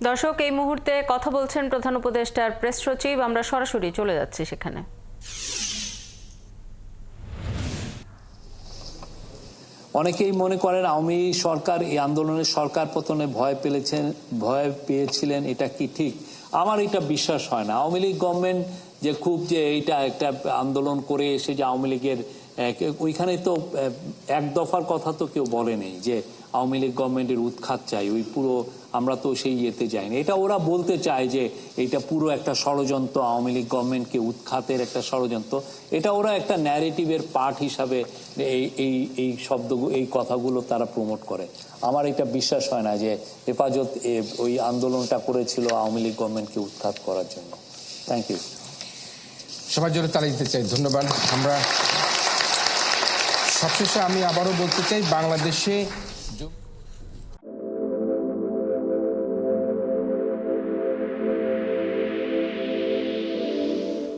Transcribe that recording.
দর্শক, এই মুহূর্তে কথা বলছেন প্রধান উপদেষ্টার প্রেস সচিব। আমরা সরাসরি চলে যাচ্ছি সেখানে। অনেকেই মনে করেন আওয়ামী সরকার এই আন্দোলনের সরকার পতনে ভয় পেয়েছিলেন, এটা কি ঠিক? আমার এটা বিশ্বাস হয় না। আওয়ামী লীগ গভর্নমেন্ট যে এইটা একটা আন্দোলন করে এসে যে আওয়ামী লীগের ওইখানে তো এক দফার কথা তো কেউ বলেনি যে আওয়ামী লীগ গভর্নমেন্টের উৎখাত চাই। ওই পুরো আমরা তো সেই ইয়েতে যাইনি। এটা ওরা বলতে চায় যে এটা পুরো একটা ষড়যন্ত্র, আওয়ামী লীগ গভর্নমেন্টকে উৎখাতের একটা ষড়যন্ত্র। এটা ওরা একটা ন্যারেটিভের পার্ট হিসাবে এই শব্দগুলো, এই কথাগুলো তারা প্রমোট করে। আমার এটা বিশ্বাস হয় না যে হেফাজত ওই আন্দোলনটা করেছিল আওয়ামী লীগ গভর্নমেন্টকে উৎখাত করার জন্য। Thank you. সবার জন্য তালা দিতে চাই। ধন্যবাদ। আমরা সবশেষে আমি আবারও বলতে চাই, বাংলাদেশে